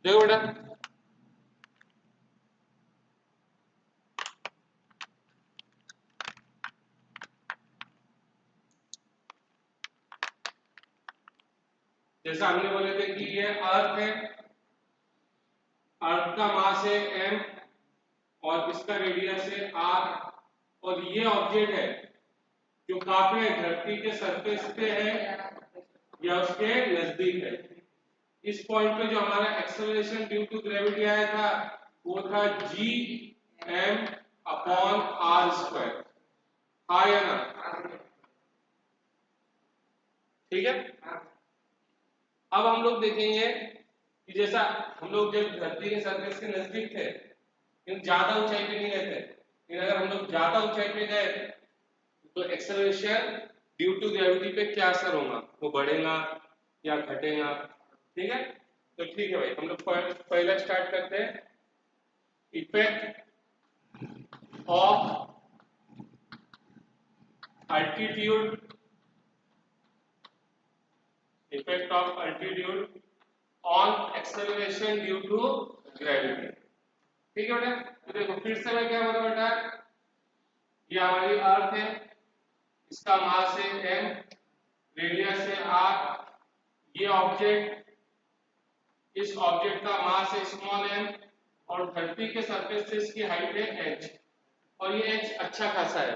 देखो बेटा, जैसा हमने बोले थे कि ये अर्थ है, अर्थ का मास है m और इसका रेडियस है r, और ये ऑब्जेक्ट है जो कहाँ पे है, धरती के सरफेस पे है या उसके नजदीक है। इस पॉइंट पे जो हमारा एक्सेलरेशन ड्यू टू ग्रेविटी आया था वो था G M upon R square, हाँ या ना? ठीक है। अब हम लोग देखेंगे कि जैसा हम लोग जब धरती के सरफेस के नजदीक थे लेकिन ज्यादा ऊंचाई पे नहीं गए थे, लेकिन अगर हम लोग ज्यादा ऊंचाई पे गए तो एक्सेलरेशन ड्यू टू ग्रेविटी पे क्या असर होगा, वो बढ़ेगा या घटेगा? ठीक है, तो ठीक है भाई, हम लोग पहला स्टार्ट करते हैं। Effect of altitude, effect of altitude on acceleration due to gravity. ठीक है बेटा, तो देखो फिर से मैं क्या बोला बेटा, ये हमारी अर्थ है, इसका मास है m, रेडियस है r, ये ऑब्जेक्ट, इस ऑब्जेक्ट का मास है स्मॉल m और धरती के सरफेस से इसकी हाइट है h, और ये h अच्छा खासा है,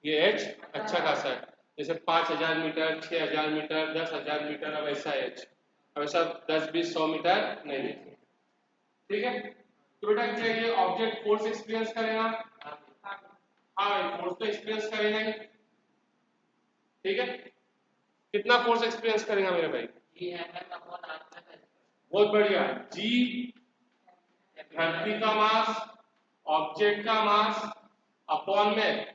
ये h अच्छा खासा है, जैसे 5000 मीटर, 6000 मीटर, 10,000 मीटर, अब ऐसा h, अब ऐसा 10-20-100 मीटर नहीं है। ठीक है, तो बेटा क्या ये ऑब्जेक्ट फोर्स एक्सपीरियंस करेगा? हाँ भाई, फोर्स तो एक्सपीरियंस करेगा ही। ठीक है, कितना फोर्स एक्सपीरियंस करेगा मेरे भाई? बहुत बढ़िया, जी धरती का मास, ऑब्जेक्ट का मास अपॉन में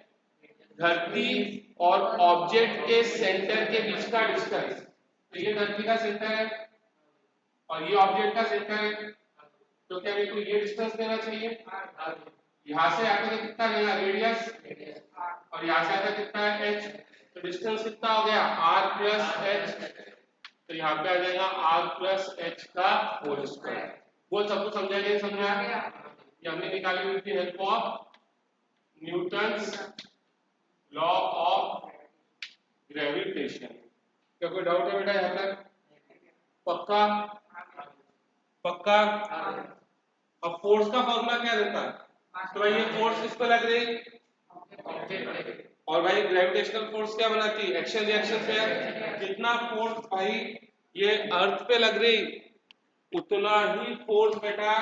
धरती और ऑब्जेक्ट के सेंटर के बीच का डिस्टेंस। तो ये धरती का सेंटर है और ये ऑब्जेक्ट का सेंटर है, तो क्या मेरे को ये डिस्टेंस देना चाहिए? यहाँ से आकर कितना लेना, रेडियस, और यहाँ से आकर कितना है, h, तो डिस्टेंस कितना हो गया, r प्लस h, तो यहाँ पे आ जाएगा r प्लस h का होल स्क्वायर। वो सबको समझा नहीं समझा? ये हमने निकाली with the help of Newton's law of gravitation. क्या कोई डाउट है बेटा यहाँ तक? पक्का? पक्का? अब फोर्स का फॉर्मूला क्या रहता है? तो भाई ये फोर्स किस पे लग रही, और भाई ग्रेविटेशनल फोर्स क्या बनाती है, एक्शन रिएक्शन पे। जितना फोर्स भाई ये अर्थ पे लग रही उतना ही फोर्स बेटा,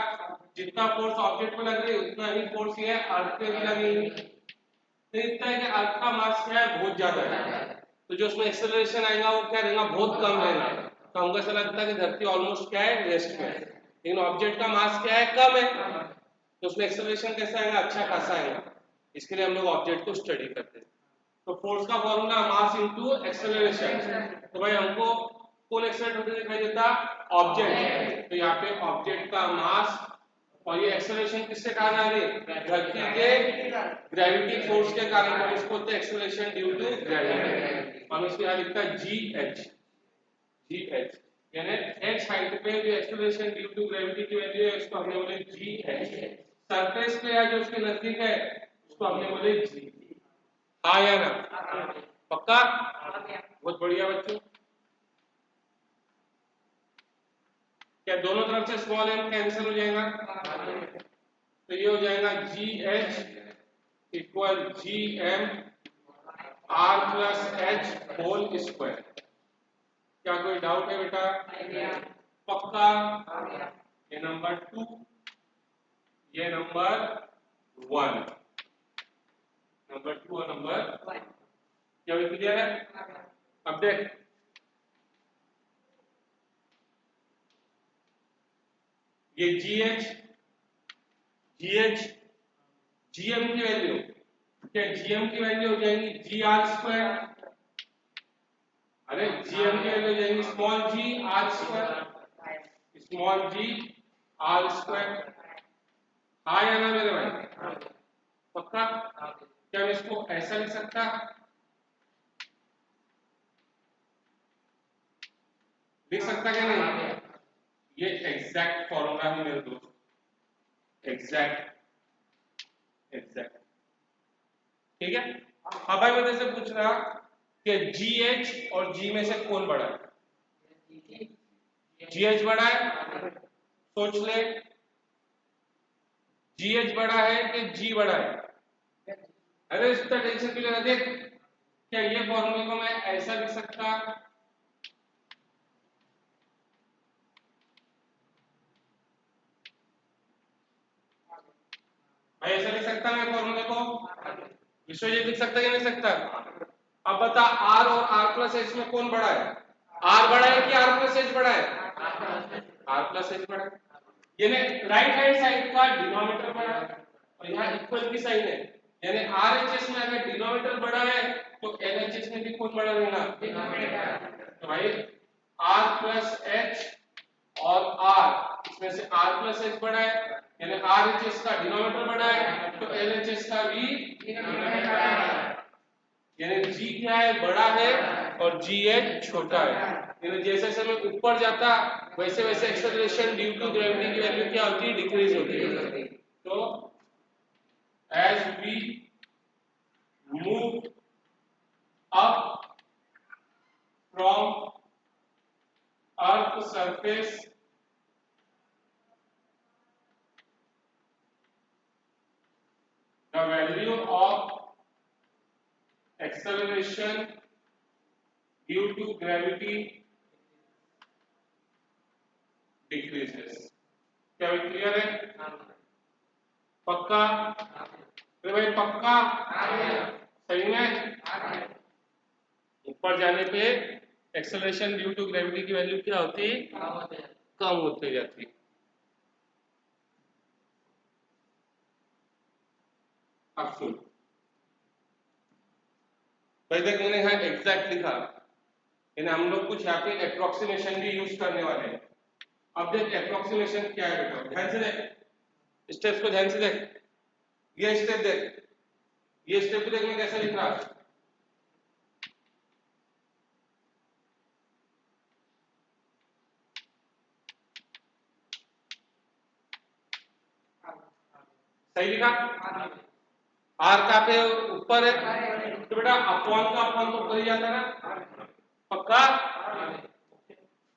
जितना फोर्स ऑब्जेक्ट पे लग रही उतना ही फोर्स ये अर्थ पे भी लगेगी। तो इतना है कि अर्थ का मास क्या है, बहुत ज्यादा है, तो जो उसमें एक्सेलरेशन आएगा वो क्या रहेगा, बहुत कम रहेगा। तो हमको ऐसा लगता है कि धरती ऑलमोस्ट क्या है, रेस्ट में है, लेकिन ऑब्जेक्ट का मास क्या है, कम है, तो उसमें एक्सेलरेशन कैसा आएगा, अच्छा खासा आएगा। इसके लिए हम लोग ऑब्जेक्ट को स्टडी करते हैं। तो फोर्स का फॉर्मूला मास इनटू एक्सेलरेशन। तो भाई हमको कौन एक्सेलरेट होते दिखाई देता, ऑब्जेक्ट, तो यहाँ पे ऑब्जेक्ट का मास और ये एक्सेलरेशन किसके कारण आ रही, धरती के ग्रेविटी फोर्स के कारण, तो इसको बोलते हैं एक्सेलरेशन ड्यू टू ग्रेविटी। हम इसको यहाँ लिखता है जी एच, जी एच, यानी h हाइट पे जो एक्सेलरेशन ड्यू टू ग्रेविटी की वैल्यू है उसको हमने बोले जी एच, सरफेस पे या जो उसके नजदीक है उसको हमने बोले जी। हाँ या ना? पक्का? बहुत बढ़िया बच्चों, क्या दोनों तरफ से स्मॉल m कैंसिल हो जाएगा? तो ये हो जाएगा G H equal G M R plus H whole square. क्या कोई डाउट है बेटा? पक्का? ये नंबर 2, ये नंबर 1, नंबर 2 और नंबर 1, क्या क्लियर है? अब देख, ये G H, G H, G M की वैल्यू क्या, जीएम की वैल्यू हो जाएगी जी आर स्क्वायर, अरे जीएम की वैल्यू हो जाएगी small G R square, small G R square. हाँ या ना मेरे भाई? पक्का? क्या मैं इसको ऐसा लिख सकता, लिख सकता क्या नहीं? ये एग्जैक्ट फॉर्मूला है मेरे दोस्त, एग्जैक्ट। ठीक है। अब भाई मैं तेरे से पूछ रहा कि GH और G में से कौन बड़ा है? GH बड़ा है, सोच ले। GH बड़ा है कि G बड़ा है? अरे इसका टेंशन क्यों लेना, देख क्या ये फॉर्मूले को मैं ऐसा लिख सकता, भाई ऐसा लिख सकता मैं फॉर्मूले को, विश्वजीत लिख सकता कि नहीं सकता? अब बता R और R प्लस H में कौन बड़ा है? R बड़ा है कि R प्लस H बड़ा है? R प्लस H बड़ा है। यानी राइट हैंड साइड का डिनोमिनेटर बड़ा है और यहाँ इक्वल की साइन है, यानी RHS में अगर डिनोमिनेटर बड़ा है तो LHS में भी कौन बड़ा रहेगा? तो भाई R प्लस H और R, इसमें से R प्लस H बड़ा है, यानी RHS का डिनोमिनेटर बड़ा है तो LHS का भी डिनोमिनेटर बड़ा है, यानी G क्या है? बड़ा है और GH छोटा है। यानी जैसे जैसे मैं ऊपर जाता वैसे वैसे एक्सेलरेशन ड्यू टू ग्रेविटी की वैल्यू क्या होती है? डिक्रीज होती है। तो as we move up from earth surface, the value of acceleration due to gravity decreases। क्या क्लियर है? पक्का? तो भाई पक्का? सही में? ऊपर जाने पे एक्सेलरेशन ड्यू टू ग्रेविटी की वैल्यू क्या होती? कम होती जाती। अब सुन भाई, देख मैंने यहाँ एग्जैक्ट लिखा, यानी हम लोग कुछ यहाँ पे अप्रोक्सीमेशन भी यूज करने वाले हैं। अब देख अप्रोक्सीमेशन क्या है बेटा, ध्यान से देख, स्टेप्स को ध्यान से देख, ये स्टेप देख, ये स्टेप को देख मैं कैसे लिख रहा। सही लिखा? आर का पे ऊपर है तो बेटा अपॉन का अपॉन तो ऊपर ही जाता है ना, पक्का?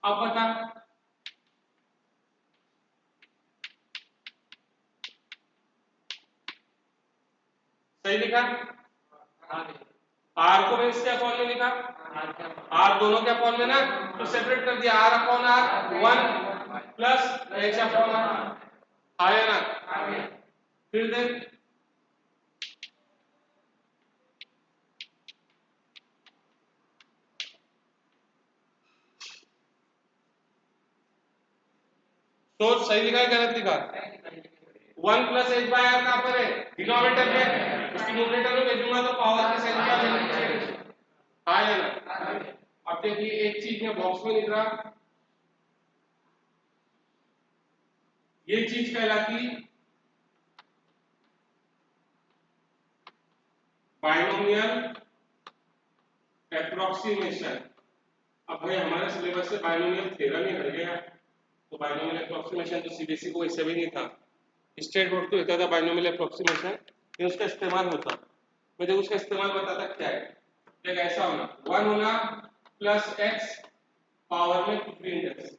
अब बता सही लिखा? आर को मैं इसके अपॉन में लिखा, आर दोनों के अपॉन में ना, तो सेपरेट कर दिया, R upon R 1 plus H upon R, आया ना? फिर देख सोच, सही लिखा है गलत लिखा? 1 प्लस एच बाय आर कहां पर है? डिनोमिनेटर में, उसकी न्यूमरेटर में भेजूंगा तो पावर के साइन क्या लेंगे? आया ना? अब देखिए एक चीज मैं बॉक्स में लिख रहा, ये चीज कहलाती बाइनोमियल एप्रोक्सीमेशन। अब भाई हमारे सिलेबस से बाइनोमियल थ्योरम ही हट गया, तो बाइनोमियल एप्रोक्सीमेशन तो सीबीएसई को वैसे भी नहीं था, स्टेट बोर्ड को होता था बाइनोमियल एप्रोक्सीमेशन, फिर उसका इस्तेमाल होता। मैं जब उसका इस्तेमाल बताता क्या है, देख ऐसा होना 1 होना प्लस x पावर में 15x,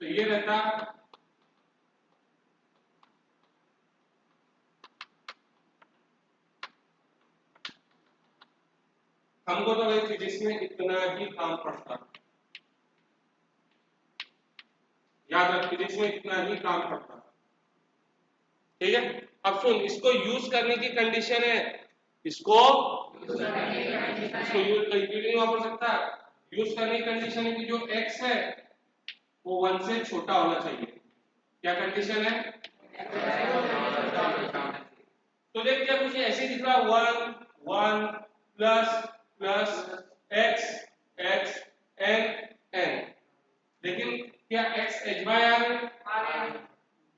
तो ये रहता हमको तो भाई फिजिक्स में इतना ही काम पड़ता, याद रख फिजिक्स में इतना ही काम पड़ता। ठीक है। अब सुन, इसको यूज करने की कंडीशन है, इसको यूज नहीं वापर सकता, यूज करने की कंडीशन है कि जो x है वो 1 से छोटा होना चाहिए। क्या कंडीशन है? तो देख क्या कुछ ऐसे दिख रहा 1 1 plus plus x x n n, लेकिन क्या x h बाय r है?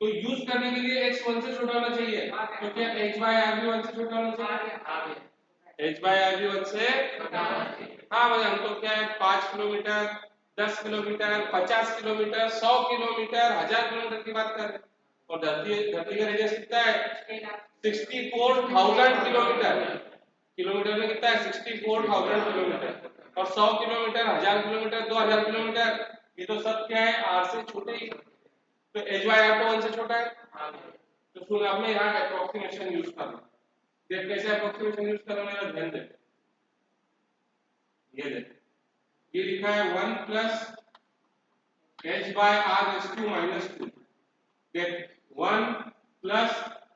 तो यूज करने के लिए x 1 से छोटा होना चाहिए, तो क्या h बाय r भी 1 से छोटा होना चाहिए? h बाय r भी 1 से, हाँ भाई हम तो क्या है 5 kilometre 10 kilometre, 50 kilometre, 100 kilometre, 1000 kilometre की बात कर रहे हैं। और धरती धरती का रेडियस कितना है? 64,000 किलोमीटर। किलोमीटर में कितना है? 64,000 किलोमीटर। और 100 किलोमीटर, 1000 किलोमीटर, 2000 किलोमीटर, ये तो सब क्या है? आर से छोटे ही। तो एच बाई आर तो 1 से छोटा है। तो सुन, आपने यहाँ अप्रोक्सीमेशन यूज करना। देख कैसे अप्रोक्सीमेशन यूज करना है, ध्यान दे। ये देख, ये लिखा है 1 plus h by r raise to minus 2। देख 1 प्लस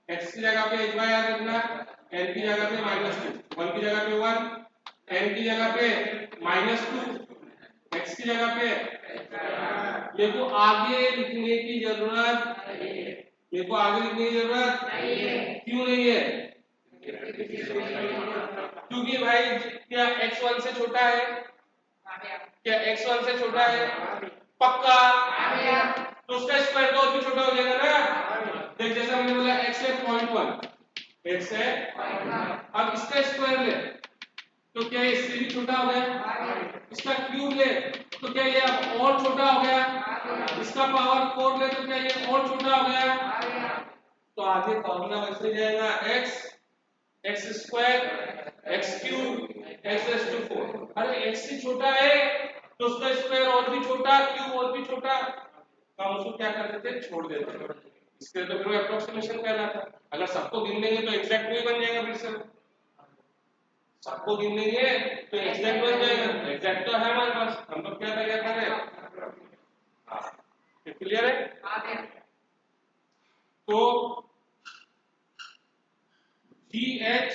x की जगह पे h बाय r रखना, n की जगह पे -2, 1 की जगह पे 1, n की जगह पे -2, x की जगह पे। मेरे को आगे लिखने की जरूरत नहीं है। मेरे को आगे लिखने की जरूरत नहीं है। क्यों नहीं है? क्योंकि भाई क्या x 1 से छोटा है? क्या x 1 से छोटा है? पक्का? तो उसका स्क्वायर तो और भी छोटा हो जाएगा ना। देख जैसा मैंने बोला x है 0.1, x है, अब इसका स्क्वायर ले तो क्या ये इससे भी छोटा हो गया? इसका क्यूब ले तो क्या ये अब और छोटा हो गया? इसका पावर 4 ले तो क्या ये और छोटा हो गया? तो आगे फॉर्मूला बच जाएगा x square x cube x raise to 4। अरे x से छोटा है तो उसका स्क्वायर और भी छोटा, क्यूब और भी छोटा, तो हम उसको क्या कर देते हैं? छोड़ देते हैं। इसके तो फिर अप्रोक्सीमेशन कहलाता है। अगर सबको गिन लेंगे तो एग्जैक्ट नहीं बन जाएगा। फिर से सबको गिन लेंगे तो एग्जैक्ट बन जाएगा। एग्जैक्ट तो है हमारे पास, हम लोग क्या तैयार कर रहे हैं। हाँ, क्लियर है? तो GH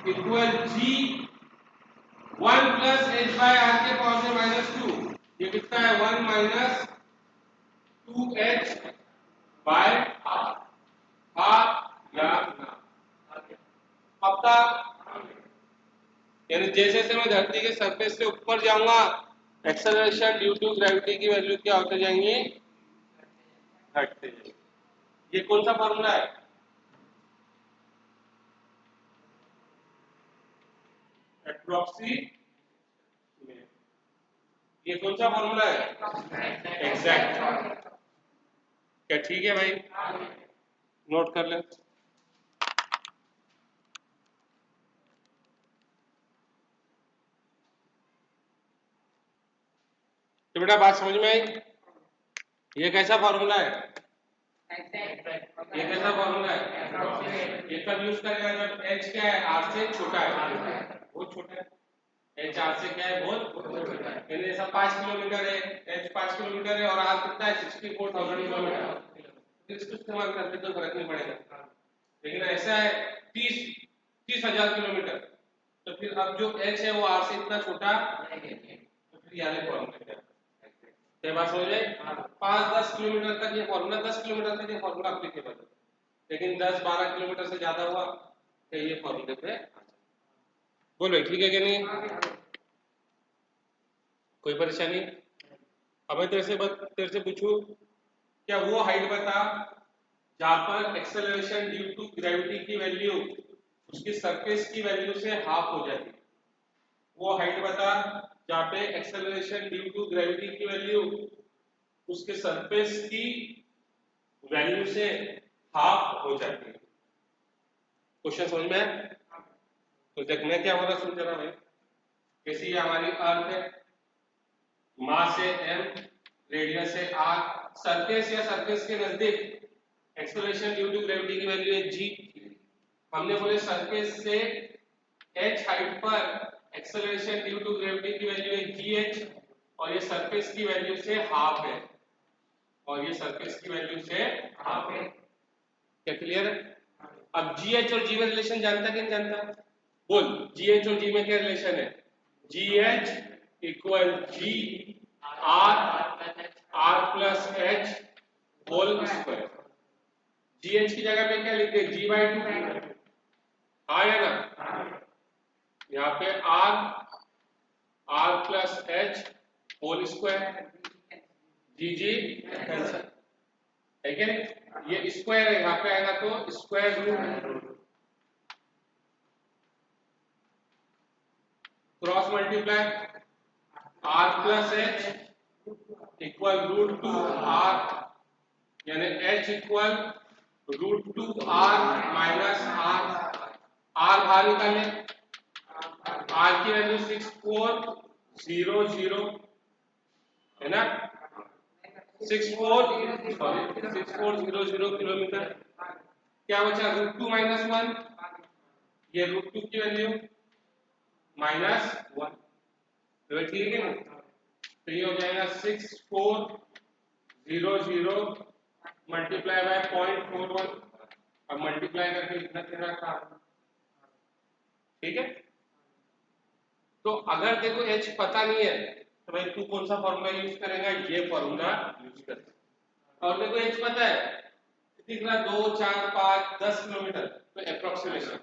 equal G 1 plus h by r के पावर से -2, ये कितना है? 1 माइनस 2h बाय r। हाँ या ना? पक्का? यानी जैसे जैसे मैं धरती के सरफेस से ऊपर जाऊंगा, एक्सेलरेशन ड्यू टू ग्रेविटी की वैल्यू क्या होते जाएंगी? घटते जाएंगी। ये कौन सा फॉर्मूला है? अप्रोक्सीमेट। ये कौन सा फॉर्मूला है? एग्जैक्ट। क्या ठीक है भाई? नोट कर ले। तो बेटा बात समझ में आई? ये कैसा फॉर्मूला है? ये कैसा फॉर्मूला है? ये कब यूज करेगा? जब h क्या है? r से छोटा है, बहुत छोटा है। h r से क्या है? बहुत छोटा है। यानी ऐसा 5 किलोमीटर है, h 5 किलोमीटर है और r कितना है? 64,000 किलोमीटर। इसको इस्तेमाल करके तो फर्क नहीं पड़ेगा। लेकिन ऐसा है 30,000 किलोमीटर, तो फिर अब जो h है वो r से इतना छोटा नहीं है, तो फिर ये वाले फॉर्मूले क्या है? बात समझ में? 5-10 किलोमीटर तक ये फॉर्मूला, 10 किलोमीटर तक ये फॉर्मूला एप्लीकेबल है। लेकिन 10-12 किलोमीटर से ज्यादा हुआ तो ये फॉर्मूले पे बोल भाई, ठीक है कि नहीं? कोई परेशानी? अब मैं तेरे से पूछूं, क्या वो हाइट बता जहां पर एक्सेलरेशन ड्यू टू ग्रेविटी की वैल्यू उसकी सरफेस की वैल्यू से हाफ हो जाती है। वो हाइट बता जहां पे एक्सेलरेशन ड्यू टू ग्रेविटी की वैल्यू उसके सरफेस की वैल्यू से हाफ हो जाती है। क्वेश्चन समझ में है? तो देख मैं क्या बोला, सुन जरा भाई। कैसी है हमारी अर्थ है, मास है m, रेडियस है r, सरफेस या सरफेस के नजदीक एक्सेलरेशन ड्यू टू ग्रेविटी की वैल्यू है g। हमने बोले सरफेस से h हाइट पर एक्सेलरेशन ड्यू टू ग्रेविटी की वैल्यू है gh, और ये सरफेस की वैल्यू से हाफ है, और ये सरफेस की वैल्यू से हाफ है। क्या क्लियर है? अब GH और G में रिलेशन जानता कि नहीं जानता? बोल, GH और G में क्या रिलेशन है? GH equal G R plus H whole square. GH की जगह पे क्या लिखते हैं? G/2। हाँ या ना? यहाँ पे R plus H whole square, GG cancel है क्या? ये स्क्वायर है, यहाँ पे आएगा तो square root, cross multiply, r plus H equal root two R, यानी h equal root two R minus R. R बाहर निकाले, आर की वैल्यू 6400 है ना, 6400 किलोमीटर। क्या बचा, रूट टू माइनस वन, ये रूट टू की वैल्यू माइनस वन, तो ठीक है ना। तो ये हो जाएगा 6400 मल्टीप्लाई बाय 0.41, अब मल्टीप्लाई करके इतना तेरा काम, ठीक है। तो अगर देखो h पता नहीं है तो भाई तू कौन सा फॉर्मूला यूज करेगा, ये फॉर्मूला यूज कर। और देखो h पता है कितना, 2 4 5 10 किलोमीटर, तो अप्रोक्सीमेशन।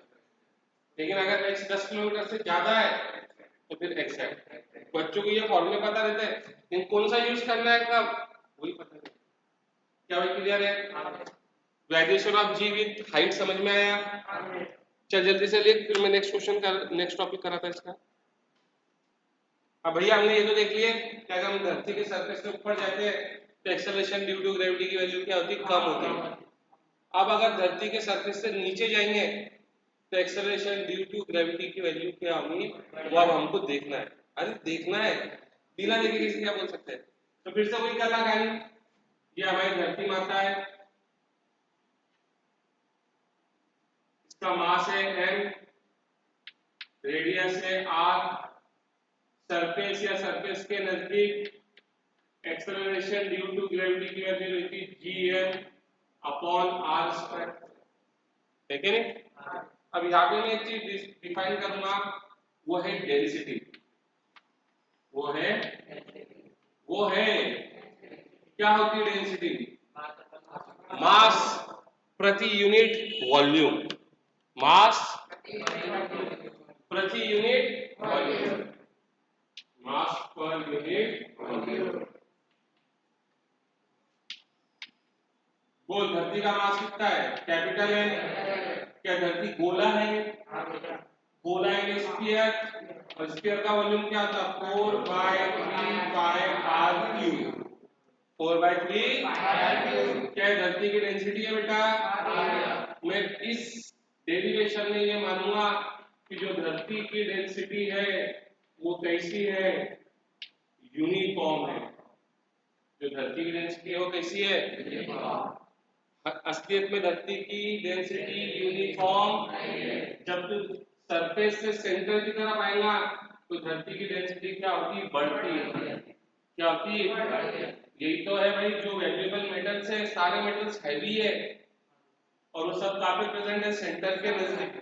लेकिन अगर h 10 किलोमीटर से ज्यादा है तो फिर एग्जैक्ट। बच्चों को ये फॉर्मूले पता रहते हैं, लेकिन कौन सा यूज करना है कब, वही पता नहीं। क्या भाई क्लियर है? Variation of G with height समझ में आया? चल जल्दी से लिख, फिर मैं नेक्स्ट क्वेश्चन का नेक्स्ट टॉपिक कराता इसका। अब भैया हमने ये तो देख लिए कि अगर हम धरती के सरफेस से ऊपर जाते हैं तो एक्सेलरेशन ड्यू टू ग्रेविटी की वैल्यू क्या होती है, कम होती है। अब अगर धरती के सरफेस से नीचे जाएंगे तो एक्सेलरेशन ड्यू टू ग्रेविटी की वैल्यू क्या होगी, वो अब हमको देखना है। अरे देखना है, बिना देखे किसी क्या बोल सकते हैं। तो फिर से वही कला कहानी, ये हमारी धरती माता है, इसका मास है m, रेडियस है r, सरफेस या सरफेस के नजदीक एक्सेलरेशन ड्यू टू ग्रेविटी की वैल्यू रहती है gm अपॉन r स्क्वायर, ठीक है नहीं। अब यहाँ पे मैं एक चीज डिफाइन करूंगा, वो है डेंसिटी। वो है क्या होती है डेंसिटी, मास प्रति यूनिट वॉल्यूम, मास प्रति यूनिट वॉल्यूम, मास पर यूनिट वॉल्यूम। बोल धरती का मास कितना है, कैपिटल है। क्या धरती गोला है, गोला है स्फीयर, और स्फीयर का वॉल्यूम क्या होता है, 4/3πr³, 4/3। क्या है धरती की डेंसिटी है बेटा। मैं इस डेरिवेशन में ये मानूंगा कि जो धरती की डेंसिटी है वो कैसी है, यूनिफॉर्म है। जो धरती की डेंसिटी है वो कैसी है, असलियत में धरती की डेंसिटी यूनिफॉर्म। जब तू सरफेस से सेंटर की तरफ आएगा तो धरती की डेंसिटी क्या होती है, बढ़ती है। क्या होती है, यही तो है भाई, जो वैल्यूएबल मेटल्स है सारे मेटल्स हैवी है और वो सब कहाँ पे प्रेजेंट है, सेंटर के नजदीक।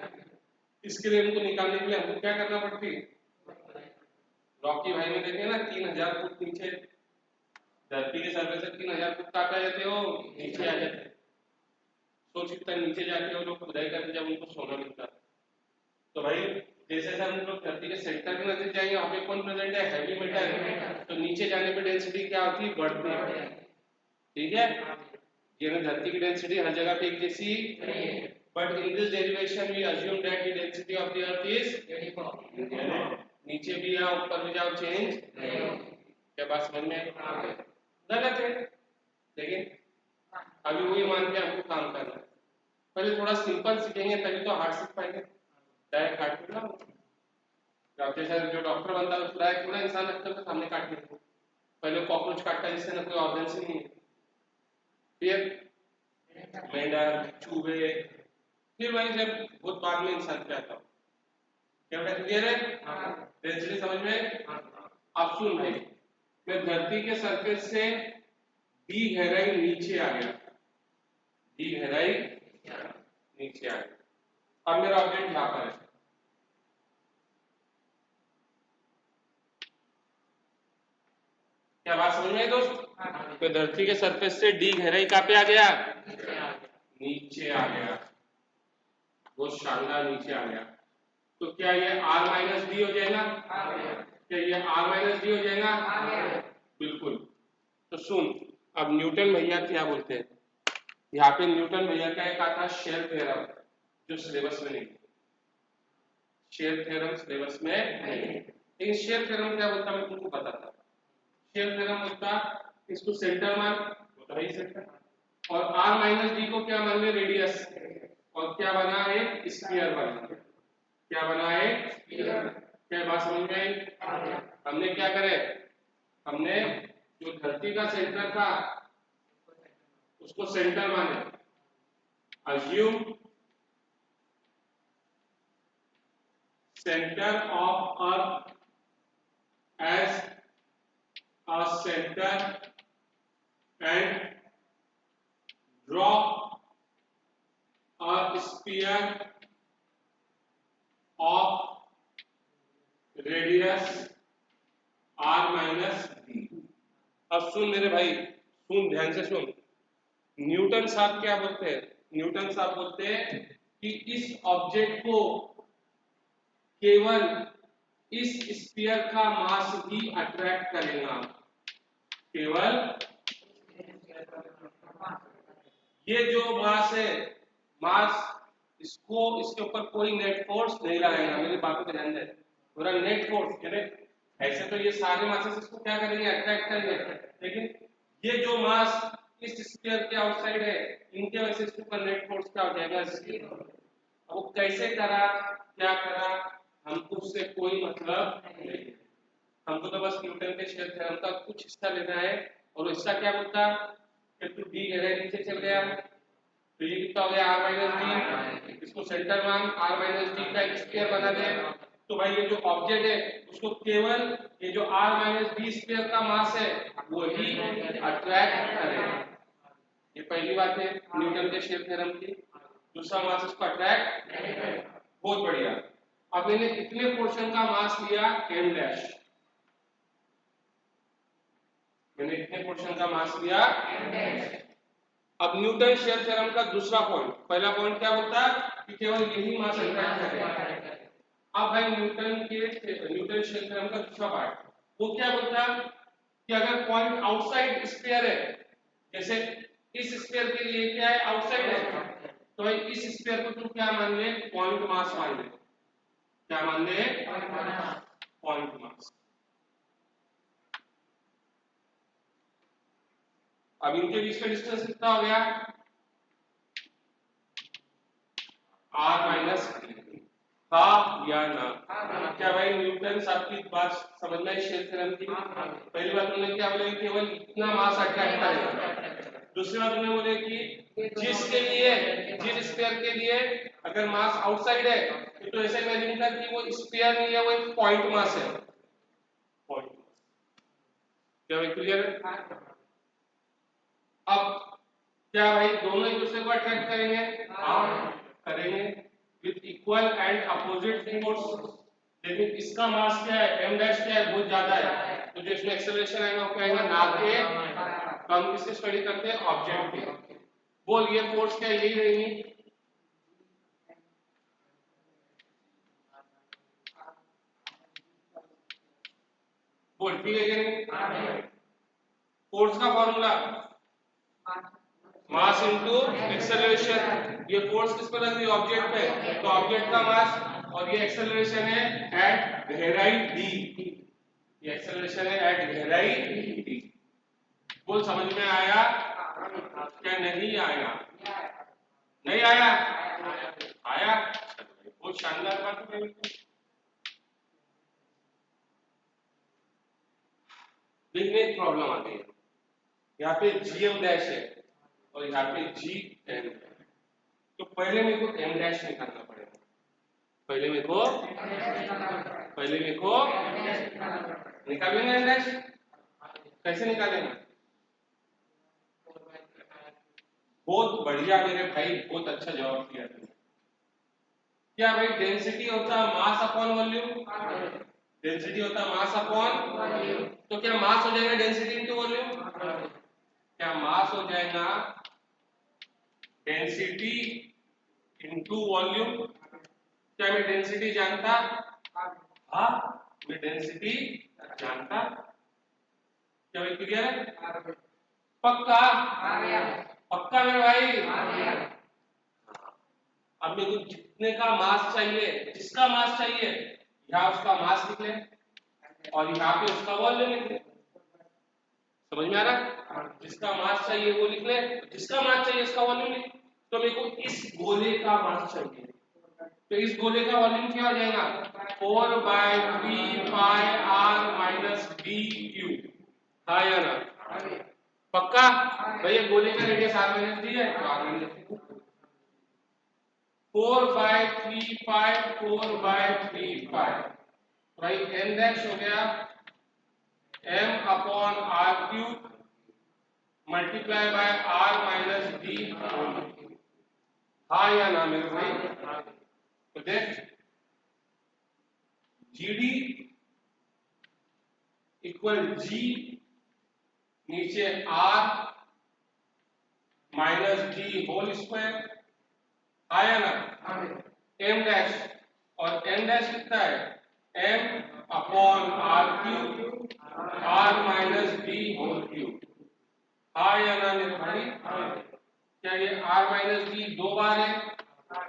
इसके लिए उनको निकालने के लिए हमको क्या करना पड़ती है, रॉकी भाई में देखे ना 3000 फुट नीचे, धरती के सरफेस से 3000 फुट कहाँ पे आ जाते हो, नीचे आ जाते। सोच कितना नीचे जाके वो लोग खुदाई करते जब उनको सोना मिलता। तो भाई जैसे जैसे हम लोग धरती के सेंटर के नजदीक जाएंगे, वहां पे कौन प्रेजेंट है, हैवी मेटल, तो नीचे जाने पे डेंसिटी क्या होती है, बढ़ती है। ठीक है, ये धरती की डेंसिटी हर जगह पे एक जैसी, but in this derivation we assume that the density of the earth is uniform. नीचे भी या ऊपर भी जाओ चेंज नहीं होगी। क्या बात समझ में, गलत है। लेकिन अभी वही मान के हमको काम करना है। पहले थोड़ा सिंपल सीखेंगे तभी तो हार्ड सीख पाएंगे। डायरेक्ट काट के ना, जैसे जो डॉक्टर बनता है डायरेक्ट पूरा इंसान रखते हैं सामने काट के, पहले कॉकरोच काटता है जिससे ना कोई ऑर्गन ही नहीं है, फिर मेंढक चूहे, फिर वही जब बहुत बाद में इंसान पे आता हूँ। क्या बेटा क्लियर है, डेंसिटी समझ में। अब सुन भाई, मैं धरती के सरफेस से डी गहराई नीचे आ गया, डी गहराई नीचे आ गया। अब मेरा ऑब्जेक्ट यहाँ पर है, क्या बात समझ में आई दोस्त। तो धरती के सरफेस से डी गहराई कहाँ पे आ गया, नीचे आ गया, बहुत शानदार नीचे आ गया। तो क्या ये r माइनस डी हो जाएगा, क्या ये r माइनस डी हो जाएगा, बिल्कुल। तो सुन, अब न्यूटन भैया क्या बोलते हैं, यहाँ पे न्यूटन भैया का एक आता है शेल थ्योरम, जो सिलेबस में नहीं, शेल थ्योरम सिलेबस में नहीं। लेकिन शेयर थ्योरम क्या बोलता मैं तुमको बताता। शेयर थ्योरम बोलता इसको सेंटर मान होता ही सेंटर, और r माइनस डी को क्या मान ले रेडियस, और क्या बना एक स्फीयर बना, क्या बना एक स्फीयर। क्या बात समझ में आई? हमने क्या करे, हमने जो धरती का सेंटर था उसको सेंटर माने, assume center of earth as a center and draw a sphere of radius r minus d। अब सुन मेरे भाई, सुन ध्यान से सुन। न्यूटन साहब क्या बोलते हैं, न्यूटन साहब बोलते हैं कि इस ऑब्जेक्ट को केवल इस स्फीयर का मास ही अट्रैक्ट करेगा, केवल ये जो मास है, मास इसको इसके ऊपर कोई नेट फोर्स नहीं लगाएगा। मेरी बातों को ध्यान दे, पूरा नेट फोर्स यानी ऐसे तो ये सारे मासेस इसको क्या करेंगे, अट्रैक्ट करेंगे, लेकिन ये जो मास इस स्फीयर के आउटसाइड है इनके वजह से इसके ऊपर नेट फोर्स क्या हो जाएगा, जीरो। अब वो कैसे करा, क्या करा, हमको उससे कोई मतलब नहीं, हमको तो बस न्यूटन के शेयर थ्योरम का कुछ हिस्सा लेना है। और हिस्सा क्या बोलता कि तू डी गहराई नीचे चल गया तो ये कितना हो गया r माइनस डी, इसको सेंटर मान r माइनस डी का एक स्फीयर बना दे। तो भाई ये जो ऑब्जेक्ट है उसको केवल ये जो r माइनस डी स्फीयर का मास है वो ही अट्रैक्ट करेगा। ये पहली बात है न्यूटन के शेयर थ्योरम की। दूसरा मास इसको अट्रैक्ट नहीं करेगा। बहुत बढ़िया। अब मैंने कितने पोर्शन का मास लिया, m डैश, मैंने इतने पोर्शन का मास लिया m डैश। अब न्यूटन शेयर थ्योरम का दूसरा पॉइंट, पहला पॉइंट क्या बोलता है कि केवल यही मास अट्रैक्ट करेगा। अब भाई न्यूटन शेयर थ्योरम का दूसरा पार्ट वो क्या बोलता है कि अगर पॉइंट आउटसाइड स्फीयर है, जैसे इस स्फीयर के लिए क्या है, आउटसाइड है, तो भाई इस स्फीयर को तुम क्या मान ले, पॉइंट मास मान ले। क्या मान ले, पॉइंट मास। अब इनके बीच का डिस्टेंस कितना हो गया, r माइनस हा या ना। क्या भाई न्यूटन साहब की बात समझना है शेयर थ्योरम की? पहली बात उन्होंने क्या बोले, केवल इतना मास अट्रैक्ट करेगा। दूसरी बात उन्होंने बोले कि जिसके लिए, जिस स्फीयर के लिए अगर मास आउटसाइड है तो ऐसे इमेजिन कर कि वो स्फीयर नहीं है, वो एक पॉइंट मास है, पॉइंट मास। क्या भाई क्लियर है? अब क्या भाई दोनों एक दूसरे को अट्रैक्ट करेंगे? हाँ करेंगे, with equal and opposite force. लेकिन इसका मास क्या है, m डैश क्या है, बहुत ज्यादा है, तो जो इसमें एक्सेलरेशन आएगा वो क्या आएगा, ना के। तो हम किसकी स्टडी करते हैं, ऑब्जेक्ट की। बोल ये फोर्स क्या यही रहेगी, बोल ठीक है क्या नहीं? फोर्स का फॉर्मूला मास इनटू एक्सेलरेशन। ये फोर्स किस पर लग रही है, ऑब्जेक्ट पे, तो ऑब्जेक्ट का मास, और ये एक्सेलरेशन है एट गहराई d, ये एक्सेलरेशन है एट गहराई d। बोल समझ में आया क्या नहीं आया? नहीं आया? आया? बहुत शानदार बात है। लेकिन एक प्रॉब्लम आती है, यहाँ पे gm डैश है और यहाँ पे gm, तो पहले मेरे को m डैश निकालना पड़ेगा। पहले मेरे को निकालेंगे m डैश, कैसे निकालेंगे? बहुत बढ़िया मेरे भाई, बहुत अच्छा जवाब दिया तुमने। क्या भाई डेंसिटी होता है मास अपॉन वॉल्यूम, डेंसिटी होता है मास अपॉन वॉल्यूम, तो क्या मास हो जाएगा डेंसिटी इनटू वॉल्यूम? क्या मास हो जाएगा डेंसिटी इनटू वॉल्यूम? क्या मैं डेंसिटी जानता? हाँ मैं डेंसिटी जानता। क्या भाई क्लियर है? पक्का? पक्का मेरे भाई? अब मेरे को जितने का मास चाहिए, जिसका मास चाहिए यहाँ उसका मास लिख ले, और यहाँ पे उसका वॉल्यूम लिख ले। समझ में आ रहा है? जिसका मास चाहिए वो लिख ले, जिसका मास चाहिए इसका वॉल्यूम लिख। तो मेरे को इस गोले का मास चाहिए, तो इस गोले का वॉल्यूम क्या हो जाएगा? 4/3 पाई r माइनस d क्यूब। हाँ या ना? पक्का? भैया गोले का रेडियस r माइनस d है, तो r माइनस 4/3 पाई 4/3 पाई, भाई n डैश हो गया m upon r cube multiply by r minus d। हाँ या ना मेरे भाई? तो देख GD इक्वल G नीचे R minus D whole square. आया ना? M डैश, और M डैश कितना है? M upon R cube R minus D whole cube. आया ना मेरे भाई? क्या ये R माइनस D 2 बार है,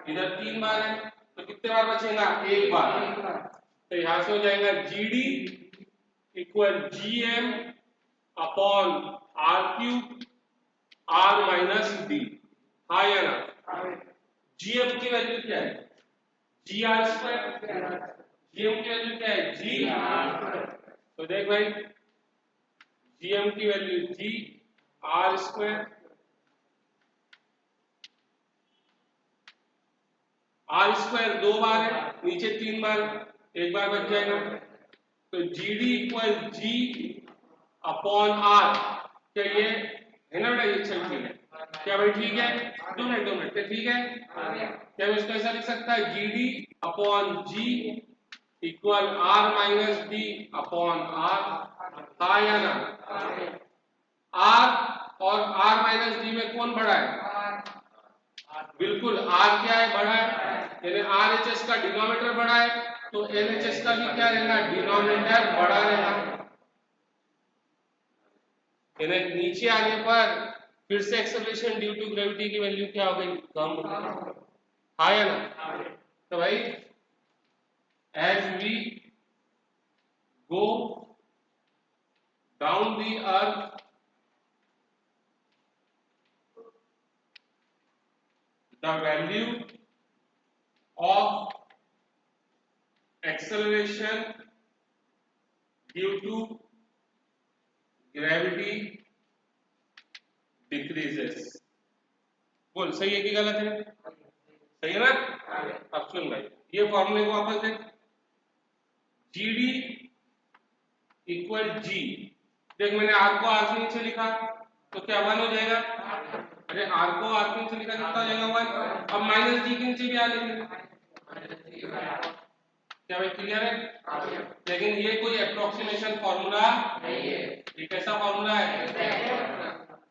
इधर 3 बार है, तो कितने बार बचेगा? 1 बार। तो यहां से हो जाएगा GD equal GM upon R cube R minus D। हाँ या ना? GM की वैल्यू क्या है? GR square. GM की वैल्यू क्या है? GR। तो देख भाई GM की value GR square, R square 2 बार है, नीचे 3 बार, 1 बार बच जाएगा। तो GD equal G upon R। क्या ये है ना बेटा? ये चल ठीक है क्या भाई? ठीक है, 2 मिनट ठीक है। क्या मैं इसको ऐसा लिख सकता है? GD upon G equal R minus D upon R। हाँ या ना? R और R माइनस D में कौन बड़ा है? बिल्कुल R क्या है? बड़ा है, यानी RHS का डिनोमिनेटर बड़ा है, तो LHS का भी क्या रहेगा? डिनोमिनेटर बड़ा रहेगा। यानी नीचे आने पर फिर से एक्सेलरेशन ड्यू टू ग्रेविटी की वैल्यू क्या हो गई? कम हो गई। हाँ या ना? तो भाई as we go down the earth the value of acceleration due to gravity decreases। बोल सही है कि गलत है? सही है ना? अब सुन भाई, ये फॉर्मूले को वापस देख। GD इक्वल G, देख मैंने R को R से नीचे लिखा तो क्या 1 हो जाएगा? अरे R को R के नीचे लिखा कितना हो जाएगा? 1। अब माइनस D के नीचे भी आ लेंगे। क्या भाई क्लियर है? लेकिन ये कोई अप्रोक्सीमेशन फॉर्मूला नहीं है, ये कैसा फॉर्मूला है?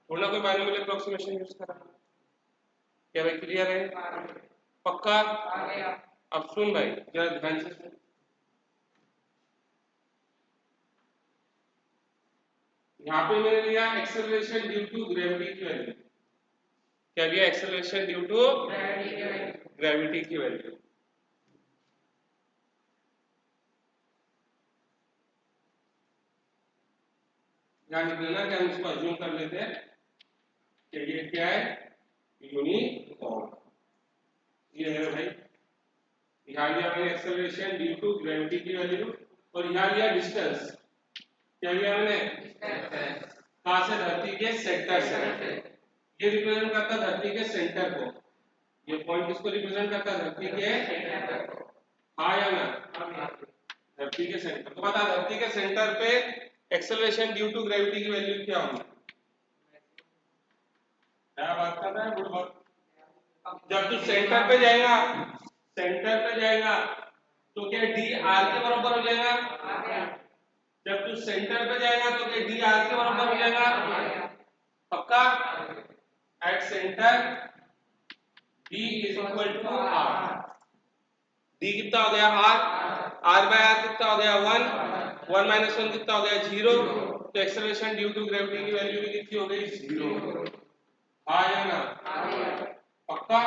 थोड़ा कोई बायोनॉमियल अप्रोक्सीमेशन यूज करा। क्या भाई क्लियर है? पक्का? अब सुन भाई जरा ध्यान से सुन। यहाँ पे मैंने लिया एक्सेलरेशन ड्यू टू ग्रेविटी की वैल्यू। क्या लिया? एक्सेलरेशन ड्यू टू ग्रेविटी की वैल्यू। ध्यान देना कि हम इसको अज्यूम कर लेते हैं कि ये क्या है? यूनिफॉर्म। ये है भाई, यहाँ लिया मैंने एक्सेलरेशन ड्यू टू ग्रेविटी की वैल्यू, और यहाँ लिया डिस्टेंस। क्या लिया मैंने? कहाँ से? धरती के सेंटर से। ये रिप्रेजेंट करता है धरती के सेंटर को, ये पॉइंट किसको रिप्रेजेंट करता है? धरती के सेंटर को। हाँ या ना? धरती के सेंटर। तो बता धरती के सेंटर पे एक्सेलरेशन ड्यू टू ग्रेविटी की वैल्यू क्या होगी? क्या बात कर रहा है बुढ़? जब तू सेंटर पे जाएगा, सेंटर पे जाएगा तो क्या डी आर के बराबर हो जाएगा? जब तू सेंटर पे जाएगा तो क्या डी आर के बराबर हो जाएगा? पक्का? At centre D is equal to R. D कितना हो गया? आर। आर बाय आर कितना हो गया? 1। 1 माइनस 1 कितना हो गया? 0। तो एक्सेलरेशन ड्यू टू ग्रेविटी की वैल्यू भी कितनी हो गई? 0। हाँ या ना? पक्का?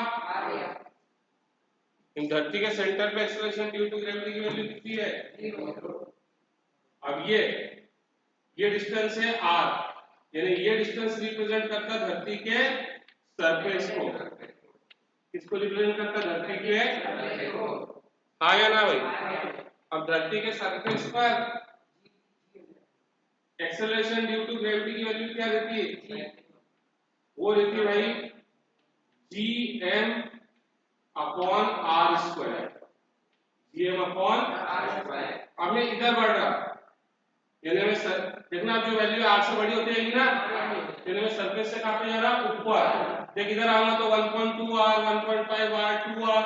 इन धरती के सेंटर पे एक्सेलरेशन ड्यू टू ग्रेविटी की वैल्यू कितनी है? 0। अब ये डिस्टेंस है r, यानी ये डिस्टेंस रिप्रेजेंट करता है धरती के सरफेस को। किसको रिप्रेजेंट करता है? धरती के, हाँ या ना भाई? अब धरती के सरफेस पर एक्सेलरेशन ड्यू टू ग्रेविटी की वैल्यू क्या रहती है? वो रहती है भाई gm upon r square, gm upon r square. अब मैं इधर बढ़ रहा, यानी मैं देखना जो वैल्यू r से बड़ी होती जाएगी ना, यानी मैं सरफेस से कहां पे जा रहा? ऊपर। देख इधर आऊंगा तो 1.2 r, 1.5 r, 2 r,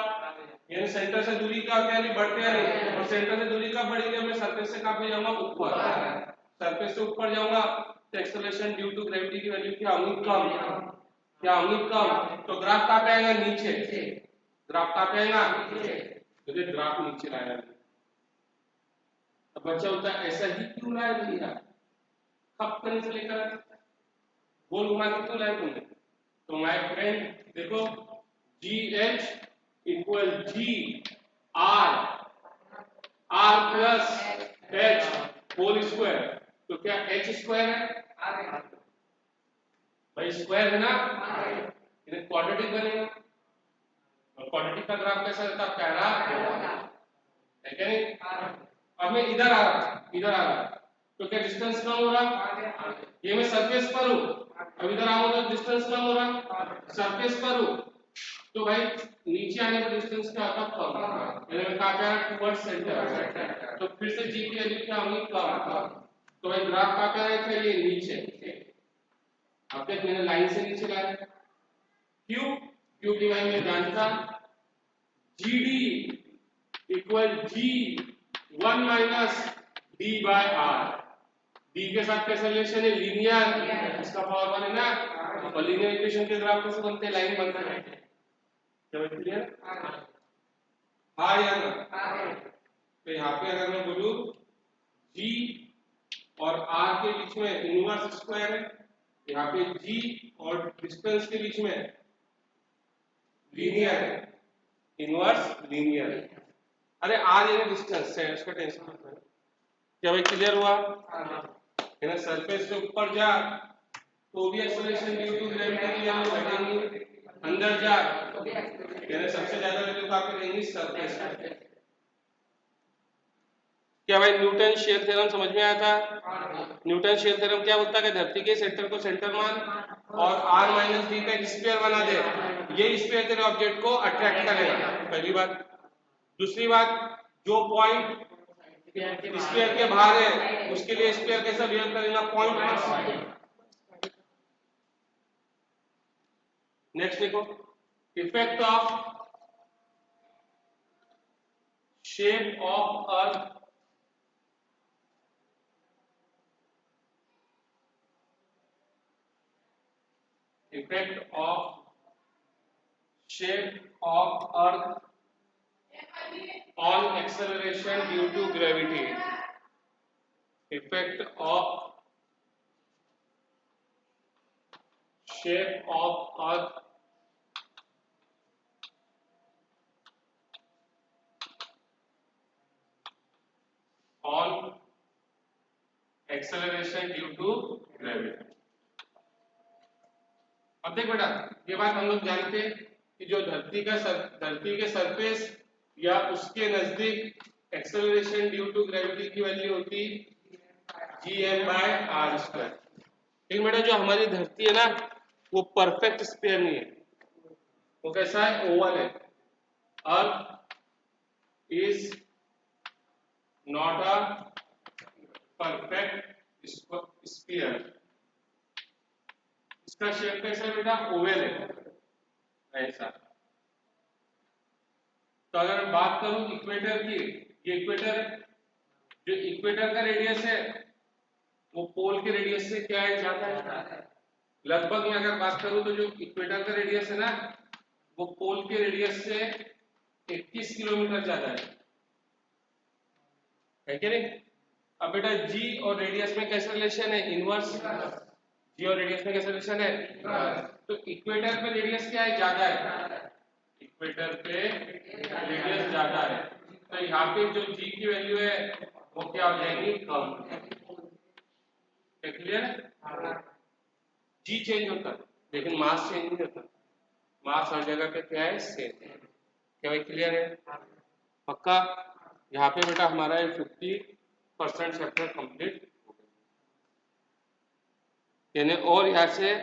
यानी सेंटर से दूरी का क्या नहीं बढ़ते हैं नहीं, और सेंटर से दूरी का बढ़ेगी, मैं सरफेस से कहां पे जाऊंगा? ऊपर। सरफेस से ऊपर जाऊंगा तो एक्सेलरेशन ड्यू टू ग्रेविटी की वैल्यू क्या होगी? कम। क्या होगी? कम। तो ग्राफ कहां पे आएगा? नीचे। ग्राफ कहां पे आएगा? तो ये ग्राफ नीचे लाया। अब बच्चा होता है ऐसा ही क्यों लाया भैया? कब करने से लेकर गोल घुमा के क्यों लाया तुमने? तो माय फ्रेंड देखो, GH equal G R plus H whole square. तो क्या H स्क्वायर है? भाई स्क्वायर है ना, इन्हें क्वाड्रेटिक बनेगा। और क्वाड्रेटिक का ग्राफ कैसा रहता है? पैराबोला है क्या नहीं? अब मैं इधर आ रहा, तो क्या डिस्टेंस कम हो रहा? ये मैं सरफेस पर हूं, अब इधर आऊंगा तो डिस्टेंस कम हो रहा, सरफेस पर हूं, तो भाई नीचे आने पर डिस्टेंस क्या होता? कम। यानी मैं कहां पे आ रहा? Towards centre. तो फिर से g की वैल्यू क्या होगी? कम। तो भाई ग्राफ कहां पे आया था? ये नीचे। अब देख मैंने लाइन से नीचे लाया, क्यों? क्योंकि भाई मैं जानता GD equal G1 minus D by R। D के साथ कैसा रिलेशन है? लीनियर, इसका पावर 1 है ना, और लीनियर इक्वेशन के ग्राफ कैसे बनते हैं? लाइन बनता है। क्या बात क्लियर? हाँ या ना? तो यहाँ पे अगर मैं बोलूं G और R के बीच में इनवर्स स्क्वायर है, यहाँ पे G और डिस्टेंस के बीच में लीनियर है, इनवर्स लीनियर है। अरे R यानी डिस्टेंस है, उसका टेंशन मत लो। क्या भाई क्लियर हुआ? है ना? सरफेस से ऊपर जा तो भी एक्सेलरेशन ड्यू टू ग्रेविटी की वैल्यू घटेगी, अंदर जा यानी सबसे ज्यादा वैल्यू कहां पे रहेंगी? सरफेस पे। क्या भाई न्यूटन शेयर थ्योरम समझ में आया था? न्यूटन शेयर थ्योरम क्या बोलता है कि धरती के सेंटर को सेंटर मान और r माइनस डी का एक स्फीयर बना दे, ये स्फीयर तेरे ऑब्जेक्ट को अट्रैक्ट करेगा। पहली बात। दूसरी बात, जो पॉइंट स्फीयर के बाहर है उसके लिए स्फीयर कैसा बिहेव करेगा? पॉइंट। नेक्स्ट देखो, effect of shape of earth effect of shape of earth on acceleration due to gravity, effect of shape of earth on acceleration due to gravity। अब देख बेटा, ये बात हम लोग जानते हैं कि जो धरती के सरफेस या उसके नजदीक एक्सेलरेशन ड्यू टू ग्रेविटी की वैल्यू होती gm/r स्क्वायर। लेकिन बेटा जो हमारी धरती है ना, वो परफेक्ट स्फीयर नहीं है, वो कैसा है? ओवल है। Earth is not a perfect sphere. इसका शेप कैसा है बेटा? ओवल है ऐसा। तो अगर मैं बात करूं इक्वेटर की, ये इक्वेटर, जो इक्वेटर का रेडियस है वो पोल के रेडियस से क्या है? ज्यादा है। लगभग मैं अगर बात करूं तो जो इक्वेटर का रेडियस है ना, वो पोल के रेडियस से 21 किलोमीटर ज्यादा है कि नहीं? अब बेटा जी और रेडियस में कैसा रिलेशन है? इनवर्स। जी और रेडियस में कैसा रिलेशन है? तो इक्वेटर पे रेडियस क्या है? ज्यादा है। इक्वेटर पे रेडियस ज्यादा है, तो यहाँ पे जो जी की वैल्यू है वो क्या हो जाएंगी, कम। क्लियर है? जी चेंज होता है लेकिन मास चेंज नहीं होता, मास हर जगह पे क्या है, सेम। क्या भाई क्लियर है? पक्का? यहाँ पे बेटा हमारा 50% चैप्टर कंप्लीट हो गया, यानी और यहाँ से